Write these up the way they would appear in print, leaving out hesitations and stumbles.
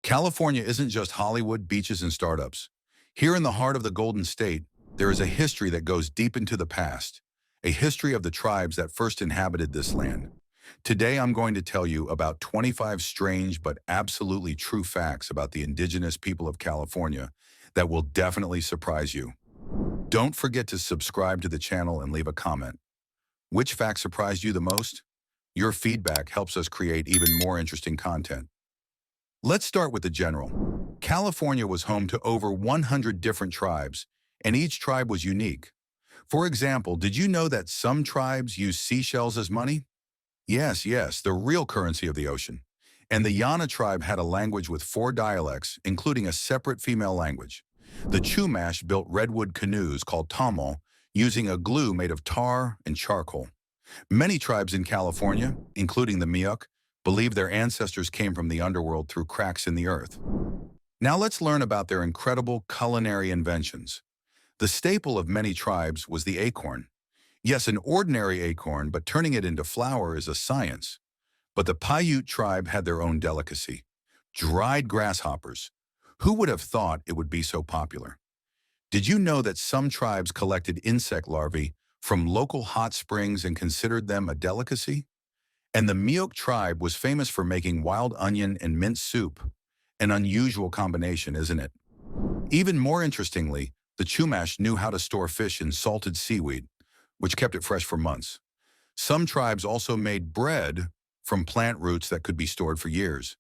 California isn't just Hollywood, beaches, and startups. Here in the heart of the Golden State, there is a history that goes deep into the past, a history of the tribes that first inhabited this land. Today, I'm going to tell you about 25 strange but absolutely true facts about the indigenous people of California that will definitely surprise you. Don't forget to subscribe to the channel and leave a comment. Which fact surprised you the most? Your feedback helps us create even more interesting content. Let's start with the general. California was home to over 100 different tribes, and each tribe was unique. For example, did you know that some tribes use seashells as money? Yes, the real currency of the ocean. And the Yana tribe had a language with 4 dialects, including a separate female language. The Chumash built redwood canoes called tamal, using a glue made of tar and charcoal. Many tribes in California, including the Miuk, believe their ancestors came from the underworld through cracks in the earth. Now let's learn about their incredible culinary inventions. The staple of many tribes was the acorn. Yes, an ordinary acorn, but turning it into flour is a science. But the Paiute tribe had their own delicacy: dried grasshoppers. Who would have thought it would be so popular? Did you know that some tribes collected insect larvae from local hot springs and considered them a delicacy? And the Miuk tribe was famous for making wild onion and mint soup. An unusual combination, isn't it? Even more interestingly, the Chumash knew how to store fish in salted seaweed, which kept it fresh for months. Some tribes also made bread from plant roots that could be stored for years.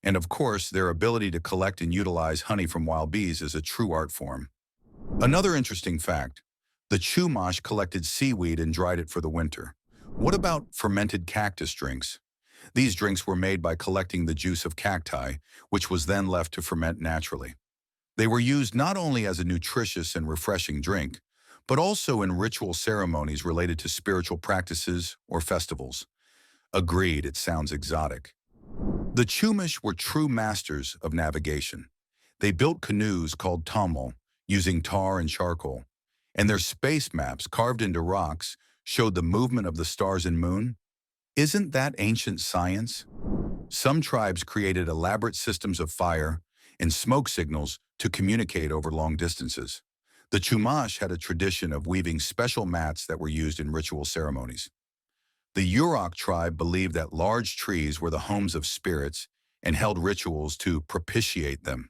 And of course, their ability to collect and utilize honey from wild bees is a true art form. Another interesting fact: the Chumash collected seaweed and dried it for the winter. What about fermented cactus drinks? These drinks were made by collecting the juice of cacti, which was then left to ferment naturally. They were used not only as a nutritious and refreshing drink, but also in ritual ceremonies related to spiritual practices or festivals. Agreed, it sounds exotic. The Chumash were true masters of navigation. They built canoes called tamal, using tar and charcoal, and their space maps carved into rocks showed the movement of the stars and moon. Isn't that ancient science? Some tribes created elaborate systems of fire and smoke signals to communicate over long distances. The Chumash had a tradition of weaving special mats that were used in ritual ceremonies. The Yurok tribe believed that large trees were the homes of spirits and held rituals to propitiate them.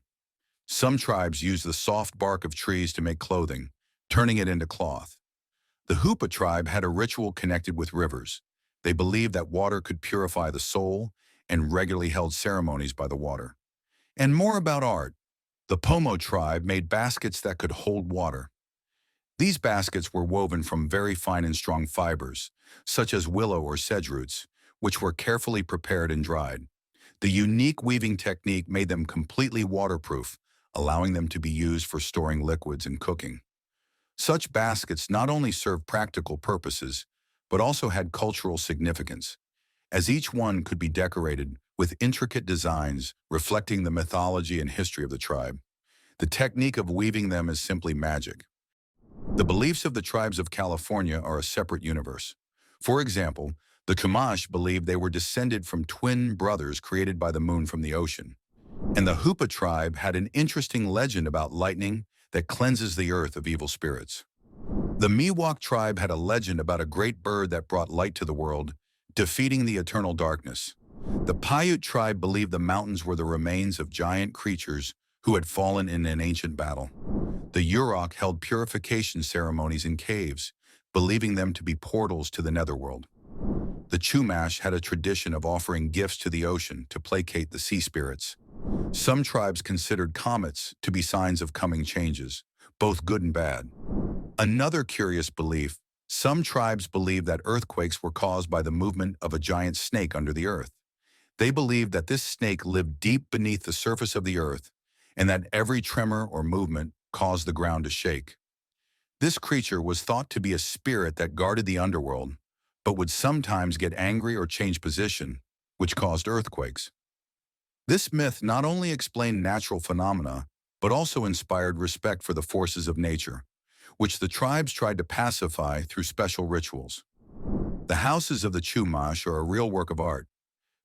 Some tribes used the soft bark of trees to make clothing, turning it into cloth. The Hupa tribe had a ritual connected with rivers. They believed that water could purify the soul and regularly held ceremonies by the water. And more about art. The Pomo tribe made baskets that could hold water. These baskets were woven from very fine and strong fibers, such as willow or sedge roots, which were carefully prepared and dried. The unique weaving technique made them completely waterproof, allowing them to be used for storing liquids and cooking. Such baskets not only served practical purposes, but also had cultural significance, as each one could be decorated with intricate designs reflecting the mythology and history of the tribe. The technique of weaving them is simply magic. The beliefs of the tribes of California are a separate universe. For example, the Chumash believed they were descended from twin brothers created by the moon from the ocean. And the Hupa tribe had an interesting legend about lightning that cleanses the earth of evil spirits. The Miwok tribe had a legend about a great bird that brought light to the world, defeating the eternal darkness. The Paiute tribe believed the mountains were the remains of giant creatures who had fallen in an ancient battle. The Yurok held purification ceremonies in caves, believing them to be portals to the netherworld. The Chumash had a tradition of offering gifts to the ocean to placate the sea spirits. Some tribes considered comets to be signs of coming changes, both good and bad. Another curious belief: some tribes believed that earthquakes were caused by the movement of a giant snake under the earth. They believed that this snake lived deep beneath the surface of the earth and that every tremor or movement caused the ground to shake. This creature was thought to be a spirit that guarded the underworld, but would sometimes get angry or change position, which caused earthquakes. This myth not only explained natural phenomena, but also inspired respect for the forces of nature, which the tribes tried to pacify through special rituals. The houses of the Chumash are a real work of art.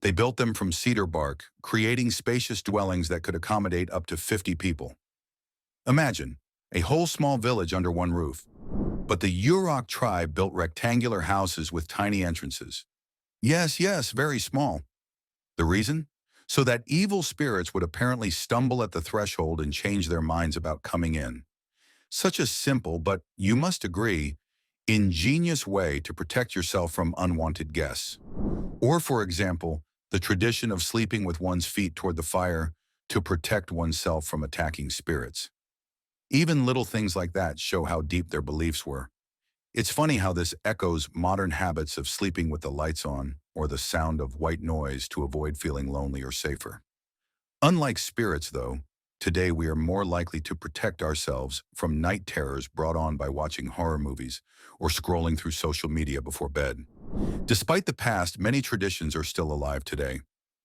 They built them from cedar bark, creating spacious dwellings that could accommodate up to 50 people. Imagine, a whole small village under one roof. But the Yurok tribe built rectangular houses with tiny entrances. Yes, yes, very small. The reason? So that evil spirits would apparently stumble at the threshold and change their minds about coming in. Such a simple, but you must agree, ingenious way to protect yourself from unwanted guests. Or, for example, the tradition of sleeping with one's feet toward the fire to protect oneself from attacking spirits. Even little things like that show how deep their beliefs were. It's funny how this echoes modern habits of sleeping with the lights on or the sound of white noise to avoid feeling lonely or safer. Unlike spirits, though, today we are more likely to protect ourselves from night terrors brought on by watching horror movies or scrolling through social media before bed. Despite the past, many traditions are still alive today.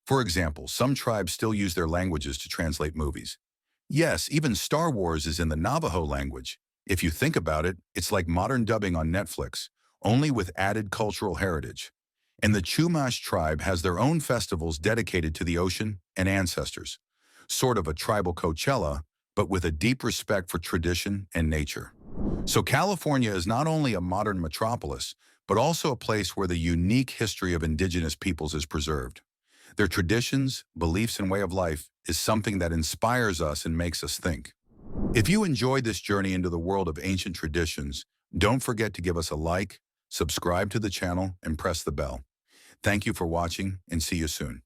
For example, some tribes still use their languages to translate movies. Yes, even Star Wars is in the Navajo language. If you think about it, it's like modern dubbing on Netflix, only with added cultural heritage. And the Chumash tribe has their own festivals dedicated to the ocean and ancestors. Sort of a tribal Coachella, but with a deep respect for tradition and nature. So California is not only a modern metropolis, but also a place where the unique history of indigenous peoples is preserved. Their traditions, beliefs, and way of life is something that inspires us and makes us think. If you enjoyed this journey into the world of ancient traditions, don't forget to give us a like, subscribe to the channel, and press the bell. Thank you for watching, and see you soon.